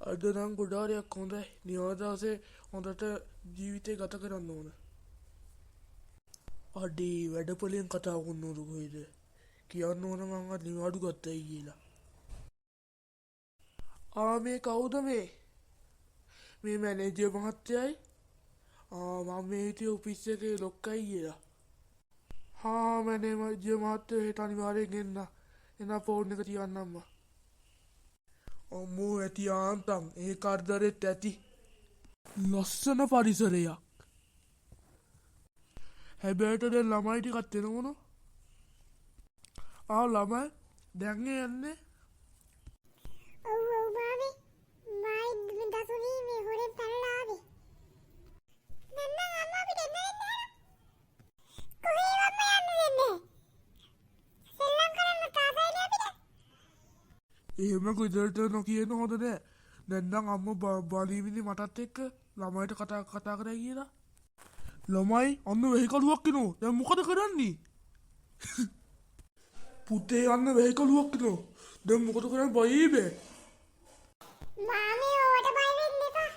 අද නම් ගොඩාරියක් හොඳයි. නිවාඩු දවසේ හොඳට ජීවිතේ ගත කරන්න ඕන. අඩේ වැඩපොලෙන් කතා කරනවලු කොහෙද? කියන්න ඕන මං අද නිවාඩු ගත්තයි කියලා. මේ කවුද මේ? මේ මැනේජර් මහත්තයයි? මම මේ හිටියේ ඔෆිස් එකේ ලොක්කයි කියලා. මැනේජර් මහත්තයා හෙට අනිවාර්යෙන් එන්න. එනවා ෆෝන් එක තියන්නම්ම. අම්මෝ ඇති ආන්තම් ඒ කරදරෙත් ඇති. ලස්සන පරිසරයක්. හැබැයිට දැන් ළමයි ටිකක් එනවනේ. ළමයි දැන් යන්නේ. ඔව් මාමේ. මයි දසුනී මේ හොරෙන් පැනලා ආවේ. නන්න අම්මා අපිට එන්න දෙන්න. කොහේවත් යන්න දෙන්නේ. සෙල්ලම් කරන්න තාසයිනේ අපිට. එහෙම කුදලට නොකියන හොඳ නෑ. දැන් නම් අම්මා බලීවිනි මටත් එක්ක ළමයිට කතා කරා කියලා. ළමයි අන්න වෙහිකලුවක් එනවා. දැන් මොකද කරන්නේ? පුතේ අන්න වෙහිකලුවක් එනවා. දැන් මොකද කරන්නේ බයි බෑ. මාමේ ඔයාට බය වෙන්න එපා.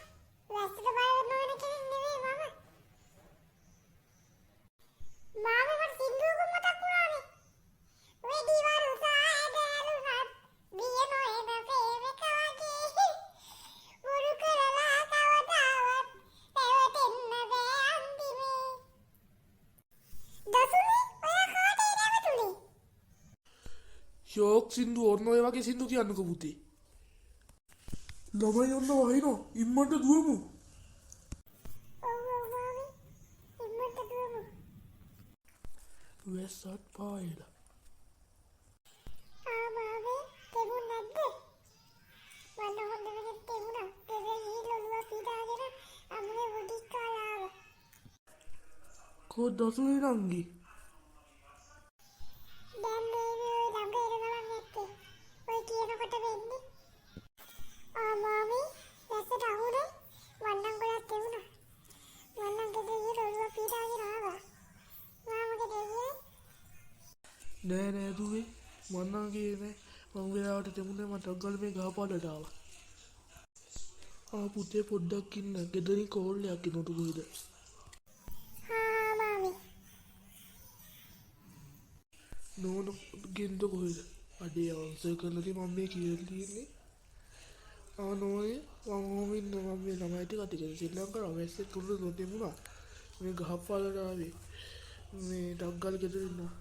වැස්සට බය වෙන්න ඕන කෙනෙක් නෙවෙයි මම. මාමේ මට සින්දුවකුත් මතක් වුණානේ. ඔය දිවල් උසා ඇදලුනත් විය නොයන ප්‍රේමක වගේ. මුරු කරලා කවදාවත් පැවතෙන්න බෑ අන්තිමේ. දසුනේ ඔයා කාටේ නැවතුනේ? ෂෝක් සින්දු ඔන්න ඔය වගේ සින්දු කියන්නකෝ පුතේ. ළමයි ඔන්න වහිනෝ ඉම්මන්ට දුවමු. ඔව් මාමේ ඉම්මන්ට දුවමු. වැස්සත් පායලා. මාමේ තෙමුන් නැද්ද? මන්න හොඳ වෙන්නේ තෙමුණා. දෙවියන් හිලුවා පීඩාගෙන අම්මේ වඩි කාලාව. කෝ දසුනේ නංගි. දැන් මේ ළඟ ඉරගලන් නැත්තේ. ඔය කියනකොට වෙන්නේ. මාමේ වැස්සට අහුනේ වන්නම් ගොඩක් තෙමුණා. වන්නම් ගෙදර හිලුවා පීඩාගෙන ආවා. මාමගේ දෙවියන් නෑ දුවේ මන්නම් කියන්නේ මම වෙලාවට තෙමුනේ මට අග්ගල මේ ගහපාඩට ආවා. පුතේ පොඩ්ඩක් ඉන්න. ගෙදරින් කෝල් එකක් එනකොට කොහෙද? මාමේ නෝන ගෙන්ද කොහෙද? අඩේ ආන්සර් කරනදී මම මේ කියලා තියෙන්නේ. නෝනේ මම ඉන්න මම මේ ළමයි ටික අතින් ශ්‍රී ලංකාව වැස්සේ තුරු නොදෙමුණා. මේ ගහපාඩට ආවේ. මේ ඩග්ගල් ගෙදර ඉන්නවා.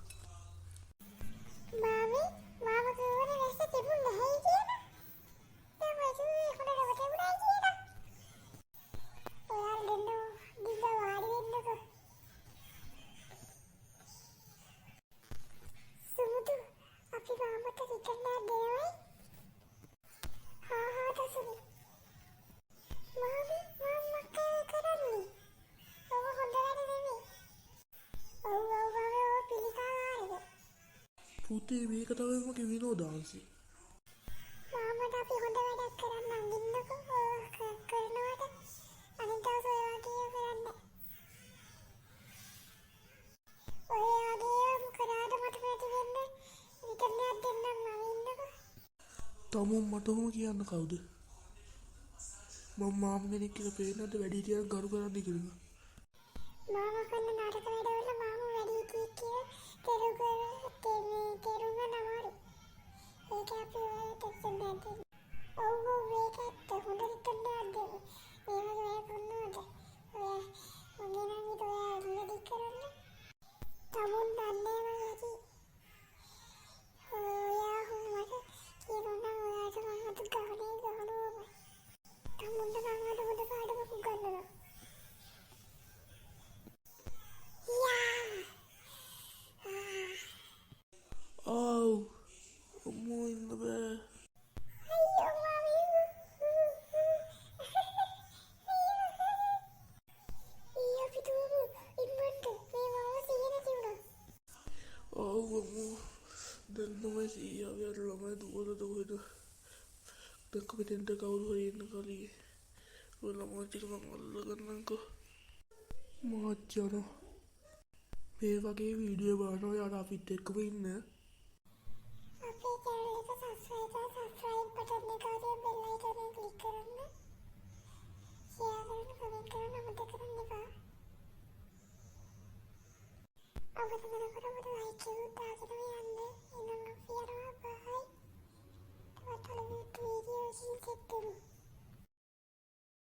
මාමේ මාම කියවනේ වැස්ස තිබුණ නැහැ කියලා. දැන් වතුනේ කොහෙද තිබුණා කියලා. ඔයාලා දින්න වාඩි වෙන්නකෝ. සුමුදු අපි මාමට විතරක් දෙනවයි. දසුනි. මාමේ මම කරන්නේ. ඔව් හොඳ වැඩ නෙමෙයි. ඔව් මාමේ පිළිකාරද. පුතේ මේක තමයි මගේ විනෝදාංශය. මාමට අපි හොඳ වැඩක් කරන්න ඉන්නකෝ. කරනවට අනිත් දවස් ඔය වගේ කරන්න. ඔය වගේම කරාට මට නැති වෙන්න විතරක් දෙන්නම් මම ඉන්නකෝ. තමුන් මට ඔහොම කියන්න කවුද? මම මාම කෙනෙක් කියලා පේනද වැඩිහිටියන් ගරු කරන්න කියලා. මාම කන්න නාටක වැඩවල මාම වැඩිහිටියෙක් කියලා තේරුම් ගන්න අමාරු. ඒක අපි ටෙක්ස්ට් එකෙන් ඔව් මේක ඇත්ත හොඳ හිතන්න දෙන්න. මේ වගේ වැඩ කරනවද? ඔය මගේ නම් ඊට ඔය වැඩි කරන්න. තමුන් දන්නේ නැති. ඔයා හොමද කියනවා ඔයාට මම අත ගහනවා. තමුන්ට මම අද හොඳ පාඩමක් උගන්වනවා. අම්මෝ ඉන්න බෑ. අයියෝ මාමී. ඊය පිටුරු ඉන්නත් මේ මාව සිහින තිබුණා. අම්මෝ දැන් තමයි සීයාවේ ළමයි දුවලද කොහෙද? දැන් කොහෙන්ද කවුරු හරි ඉන්න කලියේ. ඔය ළමයි ටික මම අල්ලගන්නම්කෝ. මහච්චානෝ මේ වගේ වීඩියෝ බලන ඔයාලා අපිත් එක්කම ඉන්න. අපේ channel එක subscribe බටන් එක අරගෙන bell icon එක click කරන්න. ඔබ දෙනකොට ඔබට ලයික් එකක් දාගෙන යන්න. එහෙනම් අපි යනවා.